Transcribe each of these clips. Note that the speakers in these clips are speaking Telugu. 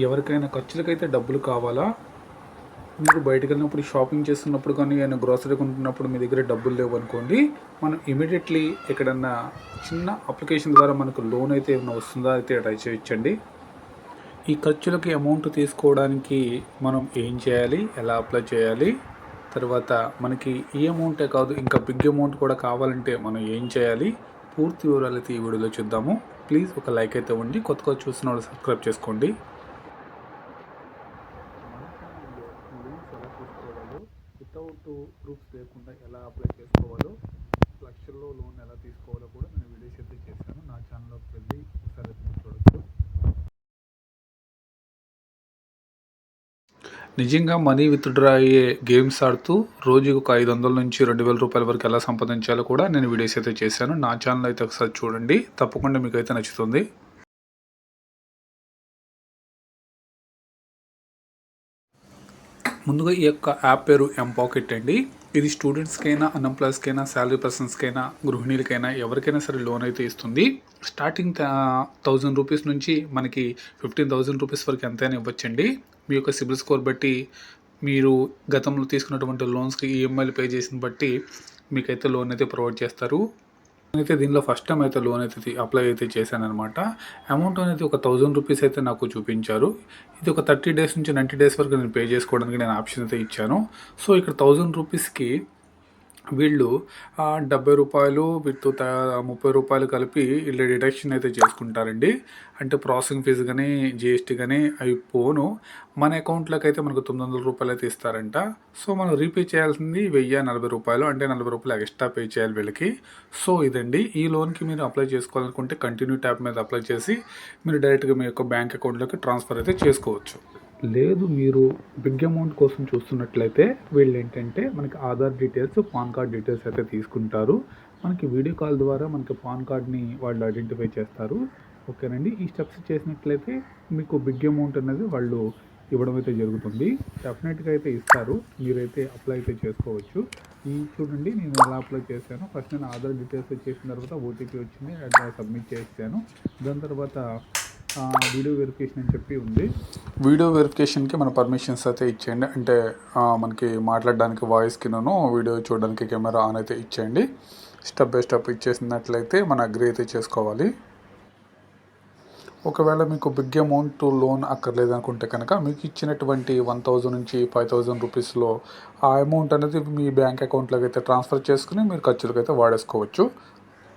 ఎవరికైనా ఖర్చులకైతే డబ్బులు కావాలా? మీరు బయటకు వెళ్ళినప్పుడు షాపింగ్ చేస్తున్నప్పుడు కానీ ఏమైనా గ్రోసరీ కొంటున్నప్పుడు మీ దగ్గర డబ్బులు లేవు అనుకోండి, మనం ఇమీడియట్లీ ఎక్కడన్నా చిన్న అప్లికేషన్ ద్వారా మనకు లోన్ అయితే ఏమైనా వస్తుందా అయితే ట్రై చేయొచ్చండి. ఈ ఖర్చులకి అమౌంట్ తీసుకోవడానికి మనం ఏం చేయాలి, ఎలా అప్లై చేయాలి, తర్వాత మనకి ఈ అమౌంటే కాదు ఇంకా బిగ్ అమౌంట్ కూడా కావాలంటే మనం ఏం చేయాలి, పూర్తి వివరాలు అయితే ఈ వీడియోలో చూద్దాము. ప్లీజ్ ఒక లైక్ అయితే ఇవ్వండి. కొత్తగా చూస్తున్న వాళ్ళు సబ్స్క్రైబ్ చేసుకోండి. లోన్స్ ఎలా తీసుకోవాలో, వితౌట్ ప్రూఫ్స్ లేకుండా ఎలా అప్లై చేసుకోవాలో, లక్షల్లో లోన్ ఎలా తీసుకోవాలో కూడా నేను వీడియోస్ అయితే చేశాను. నా ఛానల్లోకి వెళ్ళి ఒకసారి అయితే చూడొచ్చు. నిజంగా మనీ విత్డ్రా అయ్యే గేమ్స్ ఆడుతూ రోజుకు ఒక 500 నుంచి 2000 రూపాయల వరకు ఎలా సంపాదించాలో కూడా నేను వీడియోస్ అయితే చేశాను. నా ఛానల్ అయితే ఒకసారి చూడండి, తప్పకుండా మీకు అయితే నచ్చుతుంది. ముందుగా ఈ యొక్క యాప్ పేరు ఎంపాకెట్ అండి. ఇది స్టూడెంట్స్కైనా, అన్ఎంప్లాయీస్కైనా, శాలరీ పర్సన్స్కైనా, గృహిణీలకైనా ఎవరికైనా సరే లోన్ అయితే ఇస్తుంది. స్టార్టింగ్ 1000 రూపీస్ నుంచి మనకి 15,000 రూపీస్ వరకు ఎంతైనా ఇవ్వచ్చండి. మీ యొక్క సిబిల్ స్కోర్ బట్టి, మీరు గతంలో తీసుకున్నటువంటి లోన్స్కి ఈఎంఐలు పే చేసిన బట్టి మీకైతే లోన్ అయితే ప్రొవైడ్ చేస్తారు. అయితే దీనిలో ఫస్ట్ టైం అయితే లోన్ అయితే అప్లై అయితే చేశాను అనమాట. అమౌంట్ అనేది ఒక 1000 రూపీస్ అయితే నాకు చూపించారు. ఇది ఒక 30 డేస్ నుంచి 90 డేస్ వరకు నేను పే చేసుకోవడానికి నేను ఆప్షన్ అయితే ఇచ్చాను. సో ఇక్కడ 1000 రూపీస్కి వీళ్ళు 70 రూపాయలు విత్ 30 రూపాయలు కలిపి వీళ్ళు డిడక్షన్ అయితే చేసుకుంటారండి. అంటే ప్రాసెసింగ్ ఫీజు కానీ, జిఎస్టీ కానీ అవి పోను మన అకౌంట్లోకి అయితే మనకు 900 రూపాయలు అయితే ఇస్తారంట. సో మనం రీపే చేయాల్సింది 1040 రూపాయలు, అంటే 40 రూపాయలు ఎక్స్ట్రా పే చేయాలి వీళ్ళకి. సో ఇదండి, ఈ లోన్కి మీరు అప్లై చేసుకోవాలనుకుంటే కంటిన్యూ ట్యాబ్ మీద అప్లై చేసి మీరు డైరెక్ట్గా మీ యొక్క బ్యాంక్ అకౌంట్లోకి ట్రాన్స్ఫర్ అయితే చేసుకోవచ్చు. లేదు మీరు బిగ్ అమౌంట్ కోసం చూస్తున్నట్లయితే వీళ్ళు ఏంటంటే మనకి Aadhaar details, pan card details అయితే తీసుకుంటారు. మనకి వీడియో కాల్ ద్వారా మనకి పాన్ కార్డ్ని వాళ్ళు ఐడెంటిఫై చేస్తారు. ఓకేనండి, ఈ స్టెప్స్ చేసినట్లయితే మీకు బిగ్ అమౌంట్ అనేది వాళ్ళు ఇవ్వడం అయితే జరుగుతుంది. డెఫినెట్గా అయితే ఇస్తారు, మీరైతే అప్లై అయితే చేసుకోవచ్చు. ఈ చూడండి నేను ఎలా అప్లై చేశాను. ఫస్ట్ నేను ఆధార్ డీటెయిల్స్ చేసిన తర్వాత ఓటీపీ వచ్చింది, సబ్మిట్ చేశాను. దాని తర్వాత వీడియో వెరిఫికేషన్ అని చెప్పి ఉంది. వీడియో వెరిఫికేషన్కి మన పర్మిషన్స్ అయితే ఇచ్చేయండి. అంటే మనకి మాట్లాడడానికి వాయిస్కిను, వీడియో చూడడానికి కెమెరా ఆన్ అయితే ఇచ్చేయండి. స్టెప్ బై స్టెప్ ఇచ్చేసినట్లయితే మన అగ్రీ అయితే చేసుకోవాలి. ఒకవేళ మీకు బిగ్ అమౌంట్ లోన్ అక్కర్లేదు అనుకుంటే కనుక మీకు ఇచ్చినటువంటి 1000 నుంచి 5000 రూపీస్లో ఆ అమౌంట్ అనేది మీ బ్యాంక్ అకౌంట్లోకి అయితే ట్రాన్స్ఫర్ చేసుకుని మీరు ఖర్చులకు అయితే వాడేసుకోవచ్చు.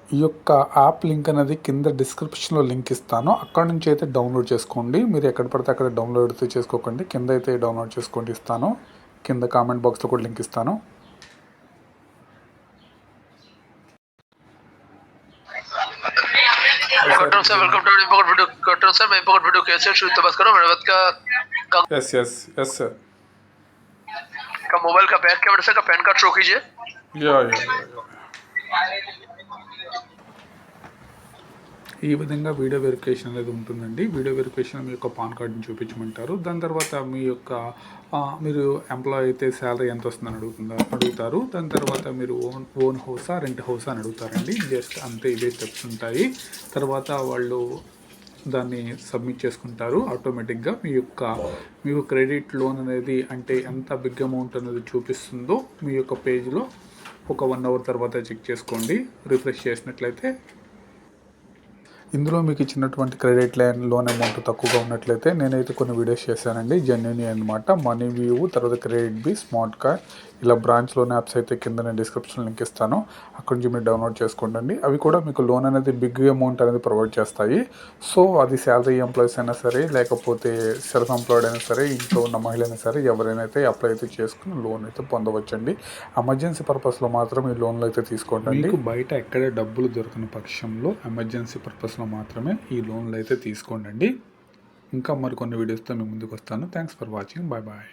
ఈ యొక్క యాప్ లింక్ అనేది కింద డిస్క్రిప్షన్లో లింక్ ఇస్తాను, అక్కడ నుంచి అయితే డౌన్లోడ్ చేసుకోండి. మీరు ఎక్కడ పడితే అక్కడ డౌన్లోడ్ అయితే చేసుకోకండి, కింద అయితే డౌన్లోడ్ చేసుకోండి ఇస్తాను. కింద కామెంట్ బాక్స్లో కూడా లింక్ ఇస్తాను. यस यस यस सर का मोबाइल का बैक कैमरा से का पैन कार्ड शो कीजिए। या ఈ విధంగా వీడియో వెరిఫికేషన్ అనేది ఉంటుందండి. వీడియో వెరిఫికేషన్ మీ యొక్క పాన్ కార్డుని చూపించమంటారు. దాని తర్వాత మీ యొక్క మీరు ఎంప్లాయ్ అయితే శాలరీ ఎంత వస్తుందని అడుగుతారు. దాని తర్వాత మీరు ఓన్ హౌసా, రెంట్ హౌసా అని అడుగుతారండి. జస్ట్ అంతే, ఇవే స్టెప్స్ ఉంటాయి. తర్వాత వాళ్ళు దాన్ని సబ్మిట్ చేసుకుంటారు. ఆటోమేటిక్గా మీకు క్రెడిట్ లోన్ అనేది అంటే ఎంత బిగ్ అమౌంట్ అనేది చూపిస్తుందో మీ యొక్క పేజ్లో ఒక 1 అవర్ తర్వాత చెక్ చేసుకోండి. రిఫ్రెష్ చేసినట్లయితే ఇందులో మీకు ఇచ్చినటువంటి క్రెడిట్ లోన్ అమౌంట్ తక్కువగా ఉన్నట్లయితే నేనైతే కొన్ని వీడియోస్ చేశానండి, జెన్యున్ అనమాట. మనీ వ్యూ, తర్వాత క్రెడిట్ బి, స్మార్ట్ కార్డ్, ఇలా బ్రాంచ్లోని యాప్స్ అయితే కింద నేను డిస్క్రిప్షన్ లింక్ ఇస్తాను, అక్కడ నుంచి మీరు డౌన్లోడ్ చేసుకోండి. అవి కూడా మీకు లోన్ అనేది బిగ్ అమౌంట్ అనేది ప్రొవైడ్ చేస్తాయి. సో అది శాలరీ ఎంప్లాయీస్ అయినా సరే, లేకపోతే సెల్ఫ్ ఎంప్లాయిడ్ అయినా సరే, ఇంట్లో ఉన్న మహిళ అయినా సరే, ఎవరైనా అయితే అప్లై అయితే చేసుకుని లోన్ అయితే పొందవచ్చండి. ఎమర్జెన్సీ పర్పస్లో మాత్రం ఈ లోన్లు అయితే తీసుకోండి. మీకు బయట ఎక్కడే డబ్బులు దొరకని పక్షంలో ఎమర్జెన్సీ పర్పస్లో మాత్రమే ఈ లోన్లు అయితే తీసుకోండి. ఇంకా మరికొన్ని వీడియోస్తో మేము ముందుకు వస్తాను. Thanks for watching. Bye bye.